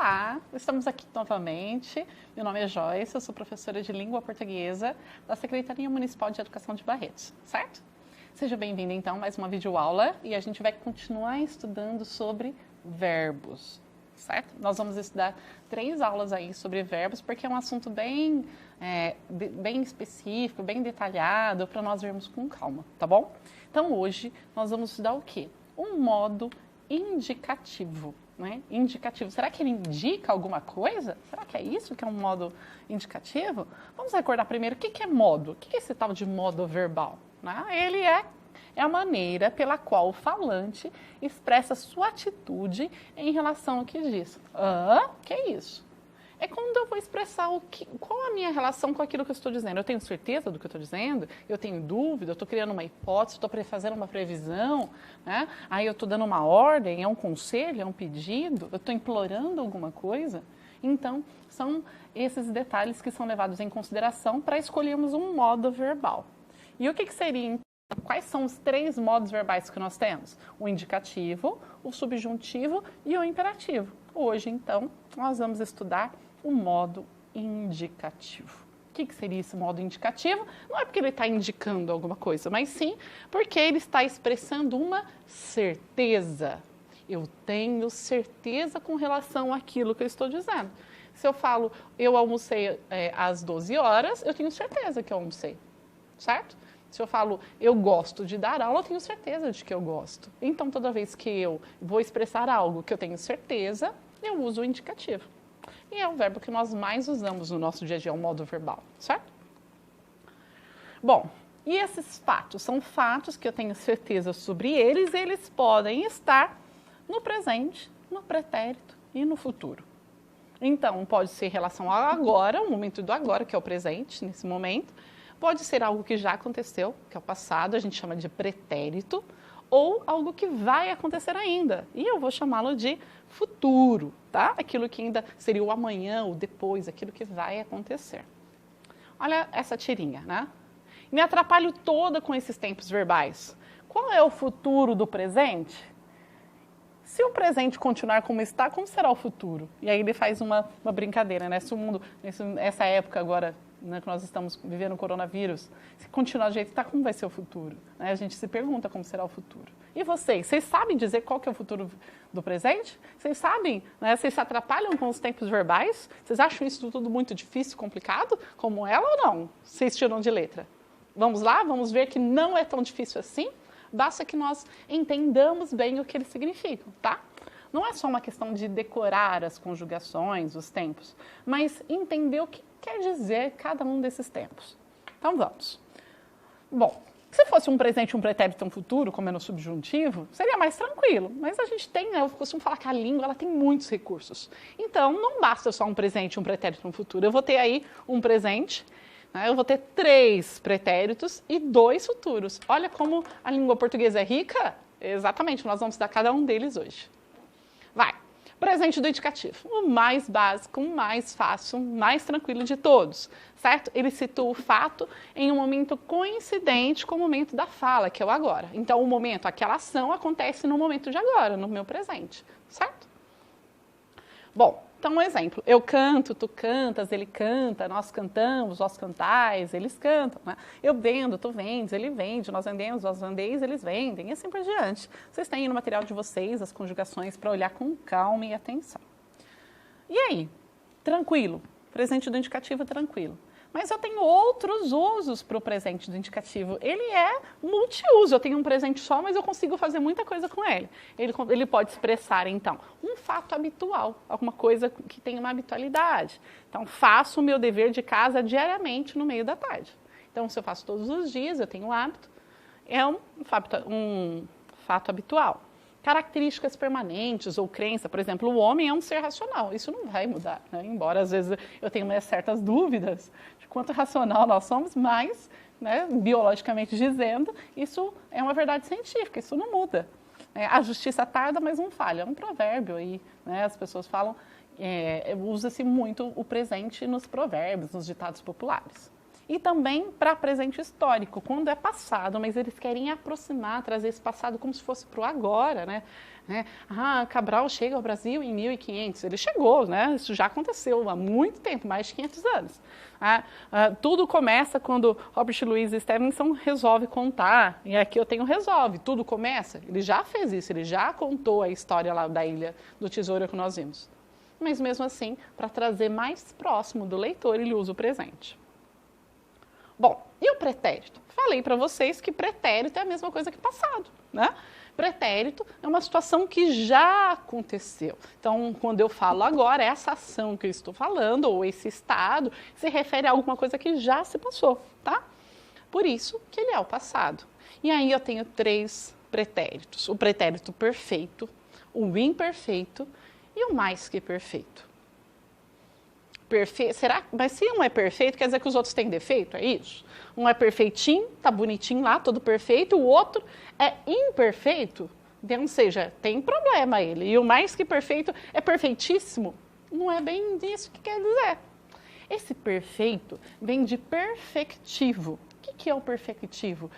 Olá, estamos aqui novamente. Meu nome é Joyce, eu sou professora de língua portuguesa da Secretaria Municipal de Educação de Barretos, certo? Seja bem-vindo então a mais uma videoaula e a gente vai continuar estudando sobre verbos, certo? Nós vamos estudar 3 aulas aí sobre verbos porque é um assunto bem específico, bem detalhado para nós vermos com calma, tá bom? Então hoje nós vamos estudar o quê? Um modo indicativo. Né? Indicativo. Será que ele indica alguma coisa? Será que é isso que é um modo indicativo? Vamos recordar primeiro o que é modo. O que é esse tal de modo verbal? Né? Ele é a maneira pela qual o falante expressa sua atitude em relação ao que diz. Que é isso? É quando eu vou expressar qual a minha relação com aquilo que eu estou dizendo. Eu tenho certeza do que eu estou dizendo? Eu tenho dúvida? Eu estou criando uma hipótese? Estou fazendo uma previsão? Né? Aí eu estou dando uma ordem? É um conselho? É um pedido? Eu estou implorando alguma coisa? Então, são esses detalhes que são levados em consideração para escolhermos um modo verbal. E o que seria, então, quais são os 3 modos verbais que nós temos? O indicativo, o subjuntivo e o imperativo. Hoje, então, nós vamos estudar o modo indicativo. O que seria esse modo indicativo? Não é porque ele está indicando alguma coisa, mas sim porque ele está expressando uma certeza. Eu tenho certeza com relação àquilo que eu estou dizendo. Se eu falo, eu almocei às 12 horas, eu tenho certeza que eu almocei, certo? Se eu falo, eu gosto de dar aula, eu tenho certeza de que eu gosto. Então, toda vez que eu vou expressar algo que eu tenho certeza, eu uso o indicativo. E é o verbo que nós mais usamos no nosso dia a dia, o modo verbal, certo? Bom, e esses fatos? São fatos que eu tenho certeza sobre eles, e eles podem estar no presente, no pretérito e no futuro. Então, pode ser em relação ao agora, o momento do agora, que é o presente, nesse momento. Pode ser algo que já aconteceu, que é o passado, a gente chama de pretérito, ou algo que vai acontecer ainda, e eu vou chamá-lo de futuro, tá? Aquilo que ainda seria o amanhã, o depois, aquilo que vai acontecer. Olha essa tirinha, né? Me atrapalho toda com esses tempos verbais. Qual é o futuro do presente? Se o presente continuar como está, como será o futuro? E aí ele faz uma brincadeira, né? Se o mundo, essa época agora, né, que nós estamos vivendo o coronavírus, se continuar do jeito que está, como vai ser o futuro? Né? A gente se pergunta como será o futuro. E vocês sabem dizer qual que é o futuro do presente? Vocês sabem? Né? Vocês se atrapalham com os tempos verbais? Vocês acham isso tudo muito difícil, complicado, como ela ou não? Vocês tiram de letra. Vamos lá? Vamos ver que não é tão difícil assim? Basta que nós entendamos bem o que eles significam, tá? Não é só uma questão de decorar as conjugações, os tempos, mas entender o que quer dizer cada um desses tempos. Então vamos. Bom, se fosse um presente, um pretérito e um futuro, como é no subjuntivo, seria mais tranquilo. Mas a gente tem, eu costumo falar que a língua ela tem muitos recursos. Então não basta só um presente, um pretérito e um futuro. Eu vou ter aí um presente, né? Eu vou ter 3 pretéritos e 2 futuros. Olha como a língua portuguesa é rica. Exatamente, nós vamos dar cada um deles hoje. Vai. Presente do indicativo, o mais básico, o mais fácil, o mais tranquilo de todos, certo? Ele situa o fato em um momento coincidente com o momento da fala, que é o agora. Então, o momento, aquela ação acontece no momento de agora, no meu presente, certo? Bom, então um exemplo. Eu canto, tu cantas, ele canta, nós cantamos, vós cantais, eles cantam. Né? Eu vendo, tu vendes, ele vende, nós vendemos, vós vendeis, eles vendem, e assim por diante. Vocês têm aí no material de vocês as conjugações para olhar com calma e atenção. E aí? Tranquilo. Presente do indicativo, tranquilo. Mas eu tenho outros usos para o presente do indicativo. Ele é multiuso. Eu tenho um presente só, mas eu consigo fazer muita coisa com ele. Ele pode expressar, então, um fato habitual, alguma coisa que tem uma habitualidade. Então, faço o meu dever de casa diariamente no meio da tarde. Então, se eu faço todos os dias, eu tenho o hábito, é um fato habitual. Características permanentes ou crença, por exemplo, o homem é um ser racional, isso não vai mudar, né? Embora às vezes eu tenha certas dúvidas de quanto racional nós somos, mas, né, biologicamente dizendo, isso é uma verdade científica, isso não muda. A justiça tarda, mas não falha, é um provérbio aí, né? As pessoas falam, usa-se muito o presente nos provérbios, nos ditados populares. E também para presente histórico, quando é passado, mas eles querem aproximar, trazer esse passado como se fosse para o agora, né? Cabral chega ao Brasil em 1500, ele chegou, né? Isso já aconteceu há muito tempo, mais de 500 anos. Tudo começa quando Robert Louis Stevenson resolve contar, e aqui eu tenho resolve, tudo começa, ele já fez isso, ele já contou a história lá da Ilha do Tesouro que nós vimos. Mas mesmo assim, para trazer mais próximo do leitor, ele usa o presente. Bom, e o pretérito? Falei para vocês que pretérito é a mesma coisa que passado, né? Pretérito é uma situação que já aconteceu. Então, quando eu falo agora, essa ação que eu estou falando, ou esse estado, se refere a alguma coisa que já se passou, tá? Por isso que ele é o passado. E aí eu tenho 3 pretéritos. O pretérito perfeito, o imperfeito e o mais que perfeito. Será? Mas se um é perfeito, quer dizer que os outros têm defeito, é isso? Um é perfeitinho, tá bonitinho lá, todo perfeito, o outro é imperfeito, então, ou seja, tem problema ele. E o mais que perfeito é perfeitíssimo. Não é bem isso que quer dizer. Esse perfeito vem de perfectivo. O que é o perfectivo?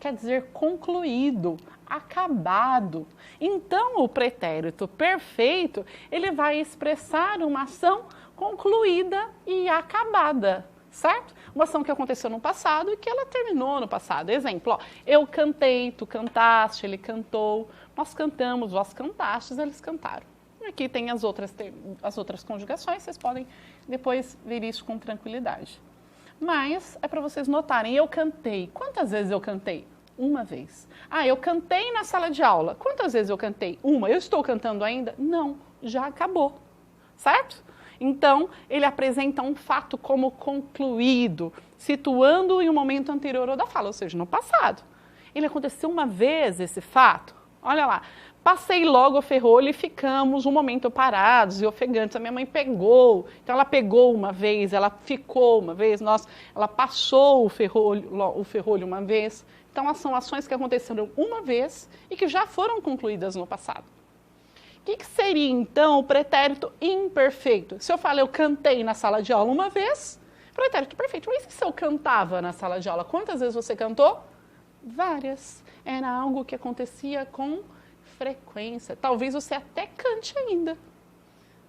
Quer dizer concluído, acabado. Então, o pretérito perfeito, ele vai expressar uma ação concluída e acabada, certo? Uma ação que aconteceu no passado e que ela terminou no passado. Exemplo, eu cantei, tu cantaste, ele cantou, nós cantamos, vós cantastes, eles cantaram. Aqui tem as outras conjugações, vocês podem depois ver isso com tranquilidade. Mas é para vocês notarem, eu cantei. Quantas vezes eu cantei? Uma vez. Eu cantei na sala de aula. Quantas vezes eu cantei? Uma. Eu estou cantando ainda? Não, já acabou. Certo? Então, ele apresenta um fato como concluído, situando em um momento anterior ao da fala, ou seja, no passado. Ele aconteceu uma vez, esse fato. Olha lá. Passei logo o ferrolho e ficamos um momento parados e ofegantes. A minha mãe pegou, então ela pegou uma vez, ela ficou uma vez, ela passou o ferrolho uma vez. Então, são ações que aconteceram uma vez e que já foram concluídas no passado. O que seria, então, o pretérito imperfeito? Se eu falei, eu cantei na sala de aula uma vez, pretérito perfeito. Mas se eu cantava na sala de aula, quantas vezes você cantou? Várias. Era algo que acontecia com frequência. Talvez você até cante ainda.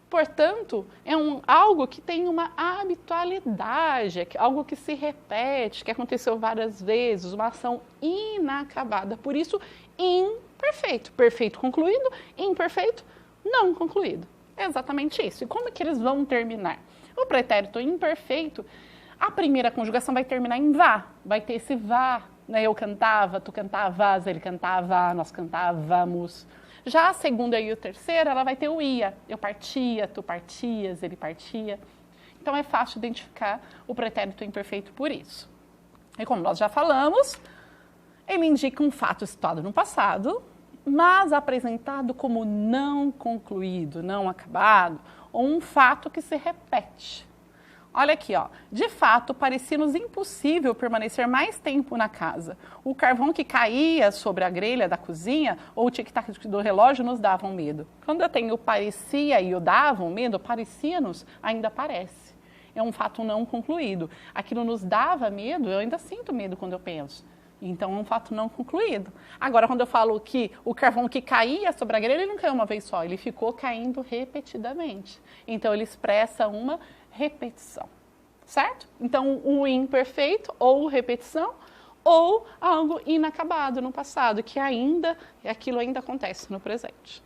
Portanto, é algo que tem uma habitualidade, algo que se repete, que aconteceu várias vezes, uma ação inacabada. Por isso, imperfeito. Perfeito concluído, imperfeito não concluído. É exatamente isso. E como é que eles vão terminar? O pretérito imperfeito, a primeira conjugação vai terminar em vá. Vai ter esse vá, né? Eu cantava, tu cantavas, ele cantava, nós cantávamos. Já a segunda e a terceira, ela vai ter o ia. Eu partia, tu partias, ele partia. Então, é fácil identificar o pretérito imperfeito por isso. E como nós já falamos, ele indica um fato situado no passado, mas apresentado como não concluído, não acabado, ou um fato que se repete. Olha aqui, ó. De fato, parecia-nos impossível permanecer mais tempo na casa. O carvão que caía sobre a grelha da cozinha ou o tic-tac do relógio nos davam medo. Quando eu tenho parecia e o davam medo, parecia-nos, ainda parece. É um fato não concluído. Aquilo nos dava medo, eu ainda sinto medo quando eu penso. Então, é um fato não concluído. Agora, quando eu falo que o carvão que caía sobre a grelha, ele não caiu uma vez só, ele ficou caindo repetidamente. Então, ele expressa uma repetição, certo? Então, o imperfeito ou repetição ou algo inacabado no passado, que aquilo ainda acontece no presente.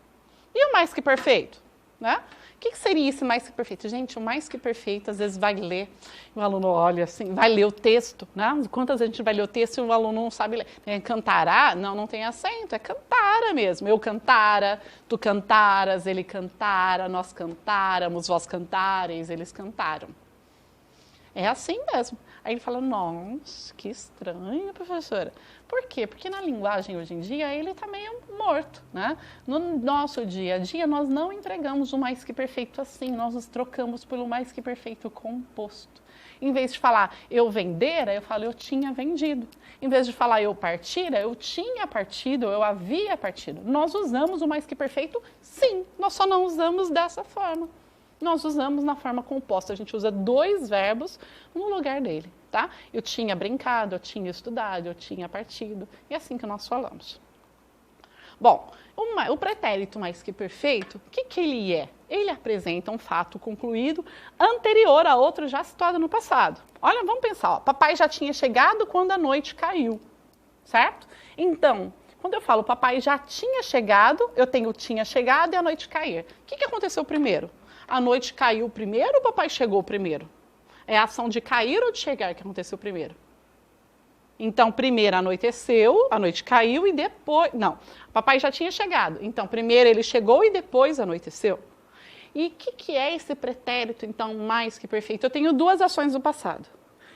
E o mais que perfeito, né? O que seria esse mais que perfeito? Gente, o mais que perfeito, às vezes vai ler, o aluno olha assim, vai ler o texto, né? Quantas vezes a gente vai ler o texto e o aluno não sabe ler? Cantará? Não tem acento, é cantara mesmo. Eu cantara, tu cantaras, ele cantara, nós cantáramos, vós cantareis, eles cantaram. É assim mesmo. Aí ele fala, nossa, que estranho, professora. Por quê? Porque na linguagem hoje em dia ele está meio morto, né? No nosso dia a dia nós não empregamos o mais que perfeito assim, nós nos trocamos pelo mais que perfeito composto. Em vez de falar eu vendera, eu falo eu tinha vendido. Em vez de falar eu partira, eu tinha partido, eu havia partido. Nós usamos o mais que perfeito, sim, nós só não usamos dessa forma. nós usamos na forma composta. A gente usa dois verbos no lugar dele, tá? Eu tinha brincado, eu tinha estudado, eu tinha partido. E é assim que nós falamos. Bom, o pretérito mais que perfeito, o que ele é? Ele apresenta um fato concluído anterior a outro já situado no passado. Olha, vamos pensar, ó, papai já tinha chegado quando a noite caiu, certo? Então, quando eu falo papai já tinha chegado, eu tenho tinha chegado e a noite cair. O que aconteceu primeiro? A noite caiu primeiro ou o papai chegou primeiro? É a ação de cair ou de chegar que aconteceu primeiro? Então, primeiro anoiteceu, a noite caiu e depois... Não, papai já tinha chegado. Então, primeiro ele chegou e depois anoiteceu. E o que é esse pretérito, então, mais que perfeito? Eu tenho duas ações do passado.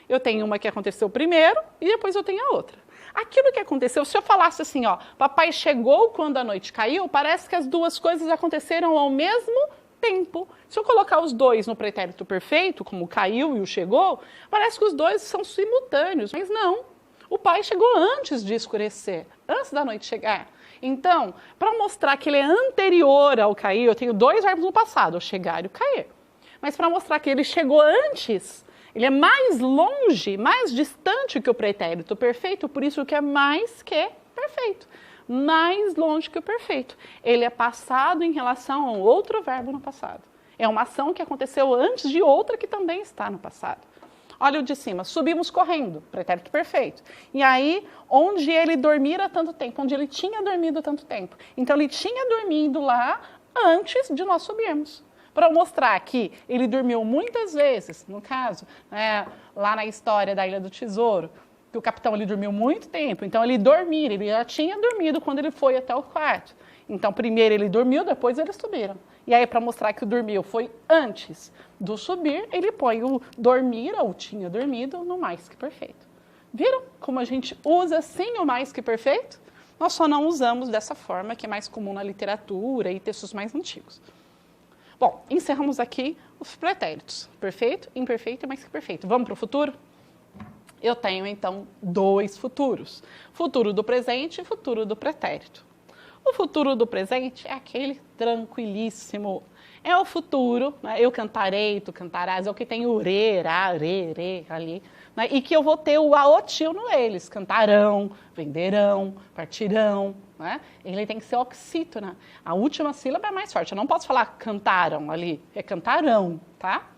Eu tenho uma que aconteceu primeiro e depois eu tenho a outra. Aquilo que aconteceu, se eu falasse assim, ó, papai chegou quando a noite caiu, parece que as duas coisas aconteceram ao mesmo tempo. Se eu colocar os dois no pretérito perfeito, como o caiu e o chegou, parece que os dois são simultâneos, mas não. O pai chegou antes de escurecer, antes da noite chegar. Então, para mostrar que ele é anterior ao cair, eu tenho dois verbos no passado, o chegar e o cair. Mas para mostrar que ele chegou antes, ele é mais longe, mais distante que o pretérito perfeito, por isso que é mais que perfeito. Mais longe que o perfeito. Ele é passado em relação a um outro verbo no passado. É uma ação que aconteceu antes de outra que também está no passado. Olha o de cima, subimos correndo, pretérito perfeito. E aí, onde ele dormira tanto tempo, onde ele tinha dormido tanto tempo. Então, ele tinha dormido lá antes de nós subirmos. Para mostrar que ele dormiu muitas vezes, no caso, né, lá na história da Ilha do Tesouro, que o capitão ele dormiu muito tempo, então ele já tinha dormido quando ele foi até o quarto. Então, primeiro ele dormiu, depois eles subiram. E aí, para mostrar que o dormiu foi antes do subir, ele põe o dormir, ou tinha dormido, no mais que perfeito. Viram como a gente usa sim o mais que perfeito? Nós só não usamos dessa forma, que é mais comum na literatura e textos mais antigos. Bom, encerramos aqui os pretéritos. Perfeito, imperfeito e mais que perfeito. Vamos para o futuro? Eu tenho, então, dois futuros. Futuro do presente e futuro do pretérito. O futuro do presente é aquele tranquilíssimo. É o futuro, né? Eu cantarei, tu cantarás, é o que tem o re, ra, re ali. Né? E que eu vou ter o aotil eles. Cantarão, venderão, partirão. Né? Ele tem que ser oxítona. A última sílaba é mais forte. Eu não posso falar cantaram ali, é cantarão, tá?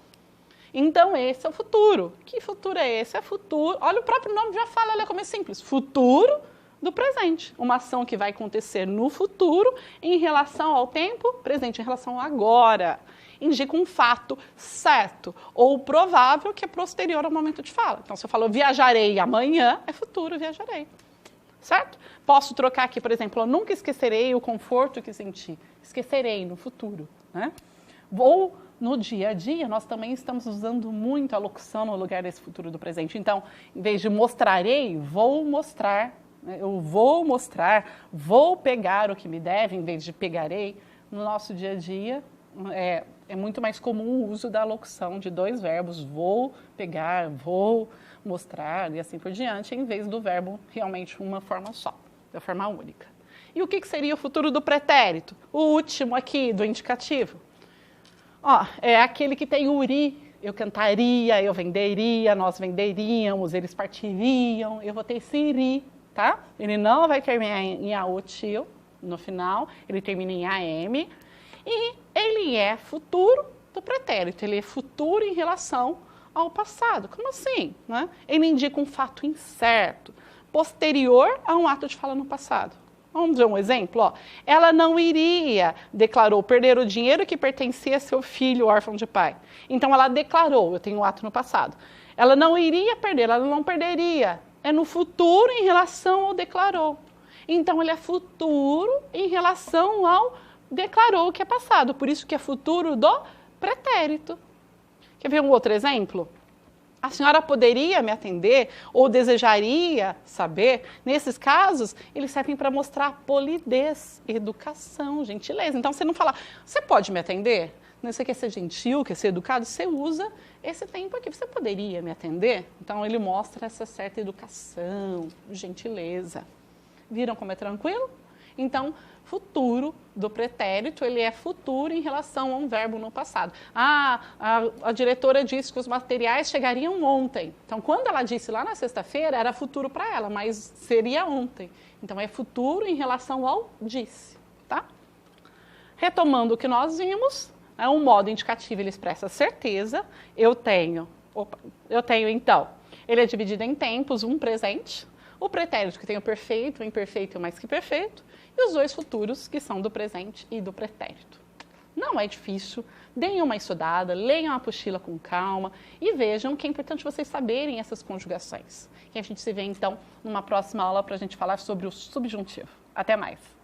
Então, esse é o futuro. Que futuro é esse? É futuro. Olha, o próprio nome já fala, olha como é simples. Futuro do presente. Uma ação que vai acontecer no futuro em relação ao tempo presente, em relação ao agora. Indica um fato certo ou provável que é posterior ao momento de fala. Então, se eu falo viajarei amanhã, é futuro, viajarei. Certo? Posso trocar aqui, por exemplo, eu nunca esquecerei o conforto que senti. Esquecerei no futuro. Né? Ou no dia a dia, nós também estamos usando muito a locução no lugar desse futuro do presente. Então, em vez de mostrarei, vou mostrar. Eu vou mostrar, vou pegar o que me deve, em vez de pegarei. No nosso dia a dia, é muito mais comum o uso da locução de dois verbos, vou pegar, vou mostrar e assim por diante, em vez do verbo realmente uma forma só, da forma única. E o que seria o futuro do pretérito? O último aqui, do indicativo. Ó, é aquele que tem o uri. Eu cantaria, eu venderia, nós venderíamos, eles partiriam, eu vou ter esse iri. Tá? Ele não vai terminar em aotil no final, ele termina em am. E ele é futuro do pretérito, ele é futuro em relação ao passado. Como assim? Né? Ele indica um fato incerto, posterior a um ato de fala no passado. Vamos ver um exemplo? Ó. Ela não iria, declarou, perder o dinheiro que pertencia a seu filho órfão de pai. Então, ela declarou, eu tenho um ato no passado. Ela não iria perder, ela não perderia. É no futuro em relação ao declarou. Então, ele é futuro em relação ao declarou, que é passado. Por isso que é futuro do pretérito. Quer ver um outro exemplo? A senhora poderia me atender ou desejaria saber? Nesses casos, eles servem para mostrar polidez, educação, gentileza. Então, você não fala, você pode me atender? Você quer ser gentil, quer ser educado? Você usa esse tempo aqui. Você poderia me atender? Então, ele mostra essa certa educação, gentileza. Viram como é tranquilo? Então, futuro do pretérito, ele é futuro em relação a um verbo no passado. A diretora disse que os materiais chegariam ontem. Então, quando ela disse lá na sexta-feira, era futuro para ela, mas seria ontem. Então, é futuro em relação ao disse, tá? Retomando o que nós vimos, um modo indicativo, ele expressa certeza. Eu tenho, então, ele é dividido em tempos, um presente, o pretérito que tem o perfeito, o imperfeito e o mais que perfeito, e os dois futuros que são do presente e do pretérito. Não é difícil, deem uma estudada, leiam a apostila com calma e vejam que é importante vocês saberem essas conjugações. E a gente se vê então numa próxima aula para a gente falar sobre o subjuntivo. Até mais!